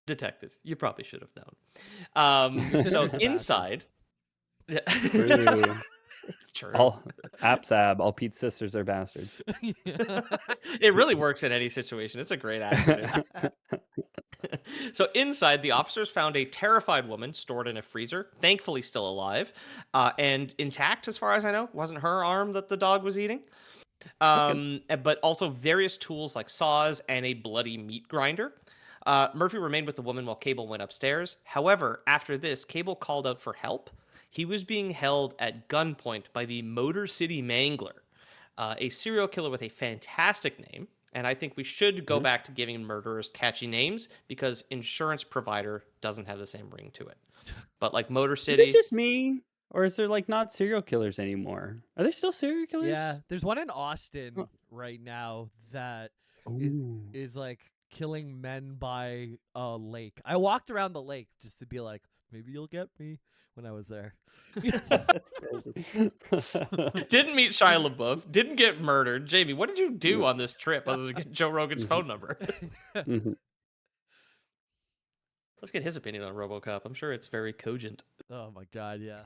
detective, you probably should have known. So Sister's a inside, True. True. All Pete's sisters are bastards. It really works in any situation. It's a great acronym. So inside, the officers found a terrified woman stored in a freezer, thankfully still alive, and intact as far as I know. Wasn't her arm that the dog was eating. But also various tools like saws and a bloody meat grinder. Murphy remained with the woman while Cable went upstairs. However, after this, Cable called out for help. He was being held at gunpoint by the Motor City Mangler, a serial killer with a fantastic name. And I think we should go back to giving murderers catchy names because insurance provider doesn't have the same ring to it. But like Motor City. Is it just me? Or is there like not serial killers anymore? Are there still serial killers? Yeah, there's one in Austin right now that is like killing men by a lake. I walked around the lake just to be like, maybe you'll get me when I was there. That's crazy. Didn't meet Shia LaBeouf. Didn't get murdered. Jamie, what did you do on this trip other than get Joe Rogan's phone number? Let's get his opinion on RoboCop. I'm sure it's very cogent. Oh my god, yeah.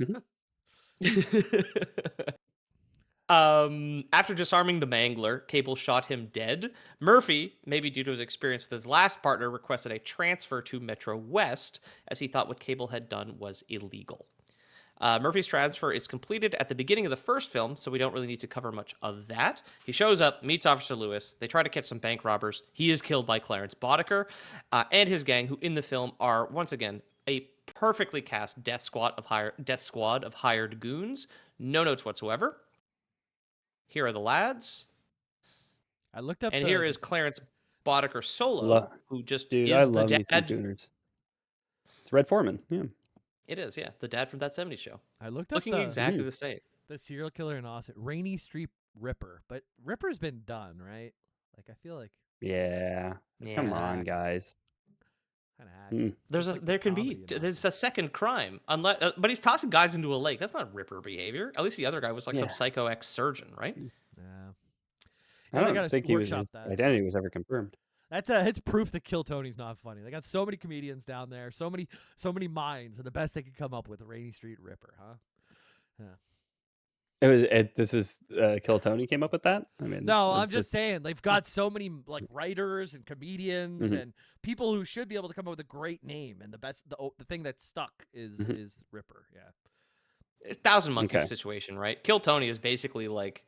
After disarming the Mangler, Cable shot him dead. Murphy, maybe due to his experience with his last partner, requested a transfer to Metro West as he thought what Cable had done was illegal. Murphy's transfer is completed at the beginning of the first film, so we don't really need to cover much of that. He shows up, meets Officer Lewis. They try to catch some bank robbers. He is killed by Clarence Boddicker and his gang, who in the film are, once again, a perfectly cast death squad of hired goons. No notes whatsoever. Here are the lads. I looked up And here is Clarence Boddicker solo, who just Dude, is I the love me some dad. Gooners. It's Red Foreman. Yeah. It is, yeah. The dad from That 70s Show. I looked up Looking exactly the same. the serial killer in Austin, Rainy Street Ripper, but Ripper's been done, right? Like I feel like Yeah. Come on, guys. kind of There can be there's a second crime unless but he's tossing guys into a lake. That's not Ripper behavior. At least the other guy was like some psycho ex-surgeon, right? Yeah. I don't think his identity was ever confirmed. It's proof that Kill Tony's not funny. They got so many comedians down there, so many minds, and the best they could come up with, a Rainy Street Ripper, huh? Yeah. This is Kill Tony came up with that. I mean, no, I'm just saying they've got so many like writers and comedians and people who should be able to come up with a great name. And the thing that stuck is Ripper. Yeah, Thousand Monkeys situation, right? Kill Tony is basically like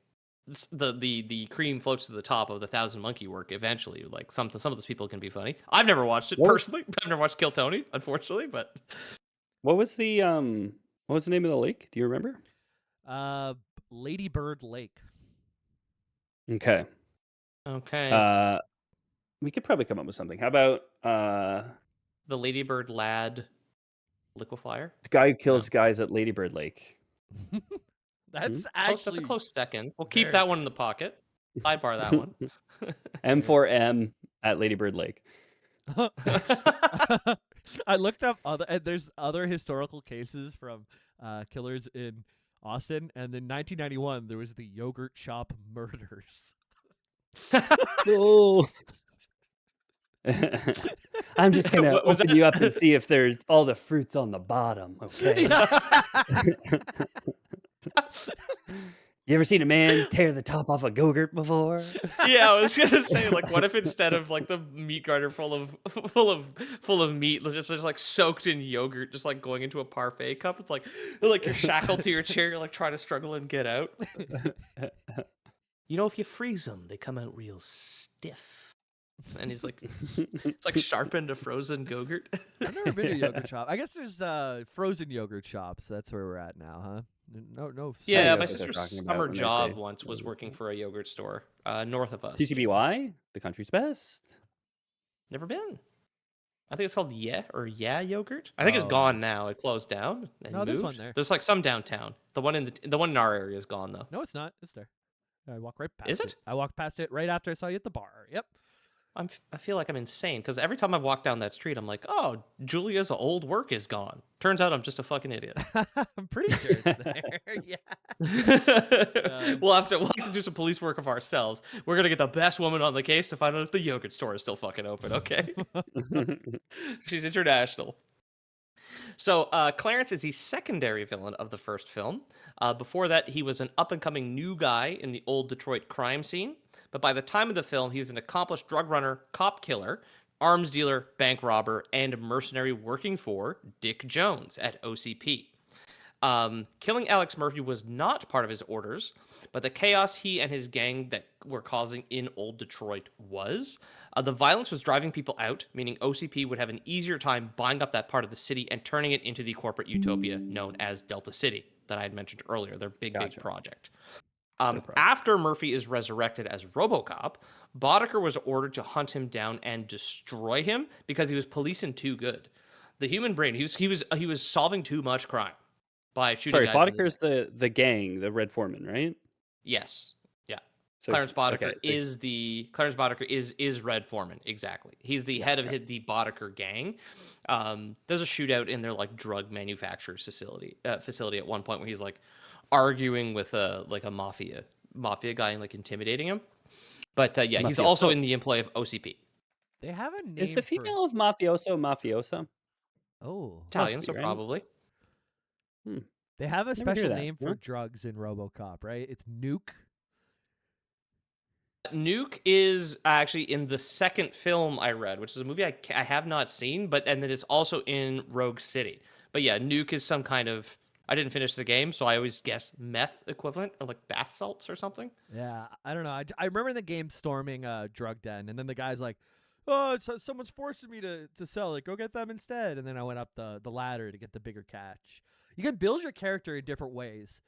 the cream floats to the top of the Thousand Monkey work eventually. Like some of those people can be funny. I've never watched it personally. I've never watched Kill Tony, unfortunately. But what was the name of the lake? Do you remember? Lady Bird Lake. Okay. We could probably come up with something. How about the Ladybird Lad liquefier? The guy who kills guys at Ladybird Lake. That's that's a close second. We'll keep that one in the pocket. Sidebar that one. M4M at Ladybird Lake. I looked up there's other historical cases from killers in Austin, and in 1991 there was the Yogurt Shop Murders. Oh. I'm just gonna open you up and see if there's all the fruits on the bottom. Okay. You ever seen a man tear the top off a Go-Gurt before? Yeah, I was gonna say, like, what if instead of like the meat grinder full of meat, it's just like soaked in yogurt, just like going into a parfait cup? It's like you're shackled to your chair, you're like trying to struggle and get out. You know, if you freeze them, they come out real stiff. And he's like, it's like sharpened to frozen Go-Gurt. I've never been to a yogurt shop. I guess there's frozen yogurt shops. That's where we're at now, huh? No. Yeah, my sister's summer job once was working for a yogurt store north of us. TCBY, the country's best. Never been. I think it's called Yeah Yogurt. I think it's gone now. It closed down. And moved. There's one there. There's like some downtown. The one in our area is gone though. No, it's not. It's there. I walk right past it. Is it? I walked past it right after I saw you at the bar. Yep. I feel like I'm insane because every time I've walked down that street, I'm like, oh, Julia's old work is gone. Turns out I'm just a fucking idiot. I'm pretty sure it's there. Yeah. We'll have to do some police work of ourselves. We're gonna get the best woman on the case to find out if the yogurt store is still fucking open. Okay. She's international. So Clarence is the secondary villain of the first film. Before that, he was an up-and-coming new guy in the old Detroit crime scene. But by the time of the film, he's an accomplished drug runner, cop killer, arms dealer, bank robber, and mercenary working for Dick Jones at OCP. Killing Alex Murphy was not part of his orders, but the chaos he and his gang that were causing in old Detroit was. The violence was driving people out, meaning OCP would have an easier time buying up that part of the city and turning it into the corporate utopia known as Delta City that I had mentioned earlier, their big project. After Murphy is resurrected as Robocop, Boddicker was ordered to hunt him down and destroy him because he was policing too good. The human brain, he was solving too much crime by shooting guys. Boddicker's the gang, the Red Foreman, right? Yes. Yeah. So, Clarence Boddicker is Red Foreman, exactly. He's the head of the Boddicker gang. There's a shootout in their like drug manufacturer's facility at one point where he's like arguing with a mafia guy and like intimidating him. But he's also in the employ of OCP. They have a name. Is the female of mafioso mafiosa? Oh, Italian, so right? Probably. Hmm. They have a Never hear special that. name for No? drugs in RoboCop, right? It's nuke. Nuke is actually in the second film I read, which is a movie I have not seen, and then it's also in Rogue City. But yeah, Nuke is some kind of. I didn't finish the game, so I always guess meth equivalent or like bath salts or something. Yeah, I don't know. I remember the game storming a drug den, and then the guy's like, "Oh, someone's forcing me to sell it. Go get them instead." And then I went up the ladder to get the bigger catch. You can build your character in different ways,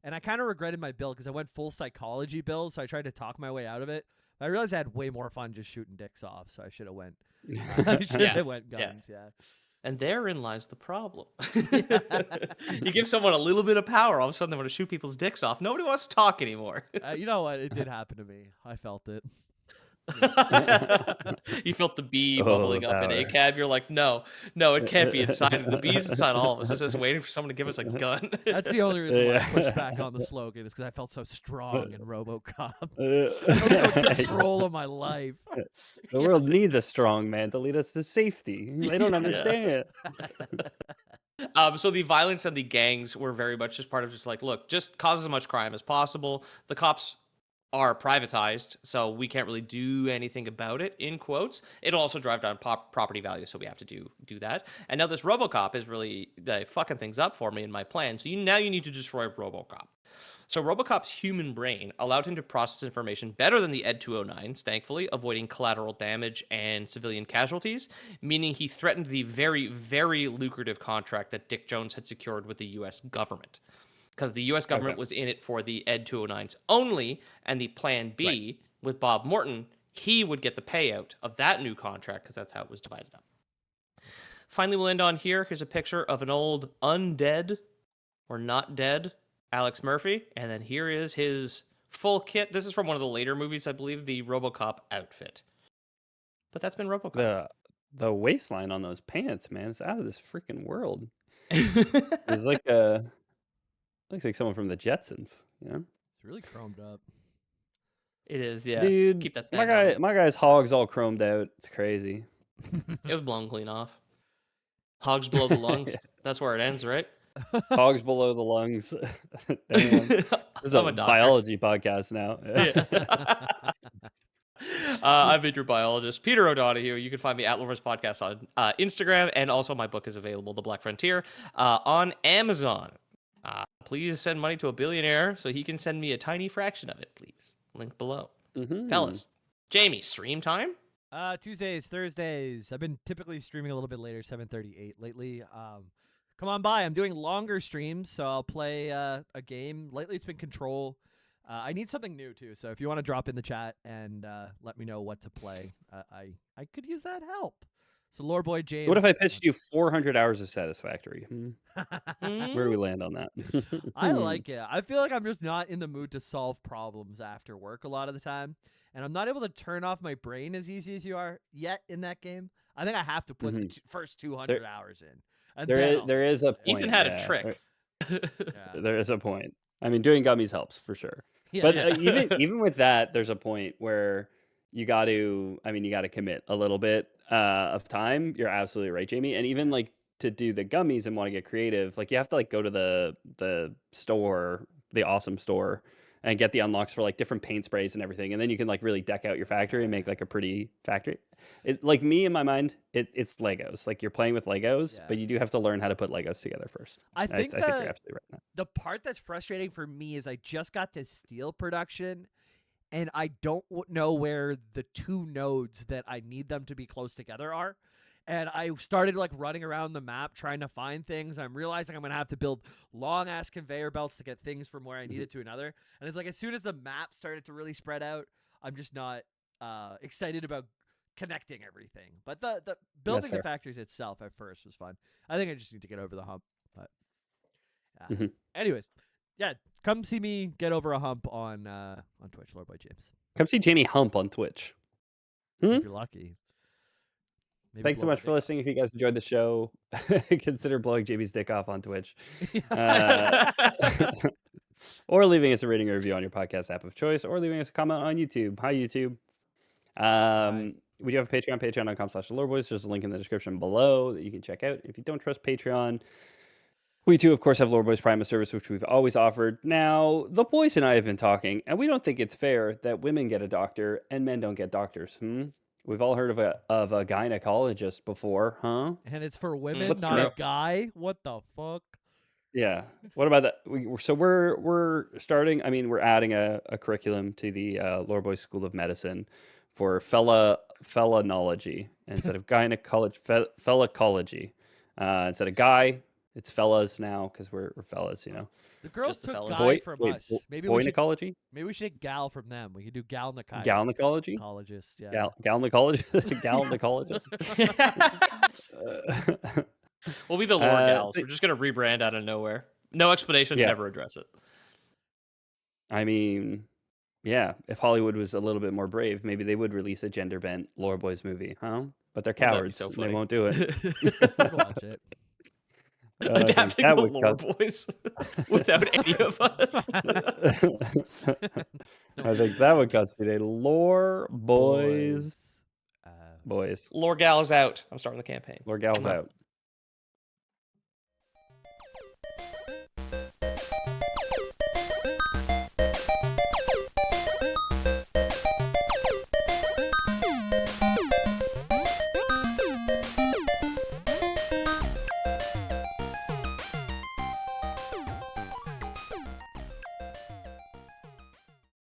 and I kind of regretted my build because I went full psychology build, so I tried to talk my way out of it. But I realized I had way more fun just shooting dicks off, so I should have went. I should have went guns. Yeah. And therein lies the problem. You give someone a little bit of power, all of a sudden they want to shoot people's dicks off. Nobody wants to talk anymore. You know what? It did happen to me. I felt it. You felt the bee Oh, bubbling up in power. ACAB. You're like, no, it can't be inside of the bee's inside all of us. It's just waiting for someone to give us a gun. That's the only reason why I Yeah. pushed back on the slogan is because I felt so strong in RoboCop. I felt so in control of my life. The world needs a strong man to lead us to safety. They don't understand. So the violence and the gangs were very much just part of just like, look, just cause as much crime as possible. The cops are privatized, so we can't really do anything about it, in quotes. It'll also drive down property value, so we have to do that. And now this Robocop is really fucking things up for me in my plan. So now you need to destroy Robocop. So Robocop's human brain allowed him to process information better than the Ed 209s, thankfully, avoiding collateral damage and civilian casualties, meaning he threatened the very, very lucrative contract that Dick Jones had secured with the U.S. government. Because the U.S. government was in it for the Ed 209s only, and the Plan B with Bob Morton, he would get the payout of that new contract because that's how it was divided up. Finally, we'll end on here. Here's a picture of an old undead or not dead Alex Murphy, and then here is his full kit. This is from one of the later movies, I believe, the RoboCop outfit. But that's been RoboCop. The waistline on those pants, man, it's out of this freaking world. It's like looks like someone from the Jetsons, you know? It's really chromed up. It is, yeah. Dude, Keep that my guy's hog's all chromed out. It's crazy. It was blown clean off. Hogs below the lungs. Yeah. That's where it ends, right? Hogs below the lungs. Damn. This is a biology podcast now. I've been your biologist, Peter O'Donohue. You can find me at Lover's Podcast on Instagram, and also my book is available, The Black Frontier, on Amazon. Please send money to a billionaire so he can send me a tiny fraction of it, please. Link below. Fellas, Jamie, stream time? Tuesdays, Thursdays. I've been typically streaming a little bit later, 7:38 lately. Come on by. I'm doing longer streams, so I'll play a game. Lately, it's been Control. I need something new too, so if you want to drop in the chat and let me know what to play, I could use that help. So, Lore Boy James. What if I pitched you 400 hours of Satisfactory? Where do we land on that? I like it. I feel like I'm just not in the mood to solve problems after work a lot of the time, and I'm not able to turn off my brain as easy as you are yet in that game. I think I have to put the first 200 hours in. And there is a point. Ethan had a trick. There is a point. I mean, doing gummies helps for sure. Yeah. But even with that, there's a point where you got to commit a little bit of time. You're absolutely right, Jamie. And even like to do the gummies and want to get creative, like you have to like go to the store, the awesome store, and get the unlocks for like different paint sprays and everything. And then you can like really deck out your factory and make like a pretty factory. It, like me in my mind, it's Legos. Like you're playing with Legos, but you do have to learn how to put Legos together first. I think you're absolutely right now. The part that's frustrating for me is I just got to steel production, and I don't know where the two nodes that I need them to be close together are. And I started like running around the map trying to find things. I'm realizing I'm going to have to build long ass conveyor belts to get things from where I need it to another. And it's like, as soon as the map started to really spread out, I'm just not excited about connecting everything. But the building the factories itself at first was fun. I think I just need to get over the hump. But yeah. Anyways, yeah, come see me get over a hump on Twitch, Lore Boy James. Come see Jamie hump on Twitch. If you're lucky. Maybe Thanks so much for listening. If you guys enjoyed the show, consider blowing Jamie's dick off on Twitch. Or leaving us a rating or review on your podcast app of choice, or leaving us a comment on YouTube. Hi, YouTube. We do have a Patreon, patreon.com/loreboys. There's a link in the description below that you can check out. If you don't trust Patreon, We too, of course, have Lore Boys Prime, a service which we've always offered. Now, the boys and I have been talking, and we don't think it's fair that women get a doctor and men don't get doctors. We've all heard of a gynecologist before, huh? And it's for women, What's not the- a guy. What the fuck? Yeah. What about that? We're starting. I mean, we're adding a curriculum to the Lore Boys School of Medicine for fellanology instead of gynecology. Fellacology. Instead of guy, it's fellas now because we're fellas. You know. The girls Just the took fellas. guy from us. Maybe we should boynecology. maybe we should get gal from them. We could do galnicology. Galnicology. Gynecologist, yeah. Galnicologist. We'll be the lore gals. so- We're just gonna rebrand out of nowhere. No explanation. Yeah. Never address it. I mean, yeah, if Hollywood was a little bit more brave, maybe they would release a gender bent Lore Boys movie, huh? But they're That'd be cowards. so and funny. they won't do it. I'd watch it. I think Adapting that the would lore cut- boys without any of us. I think that would constitute a Lore Boys. Uh, Boys. Lore gals out. I'm starting the campaign. Lore Gals out.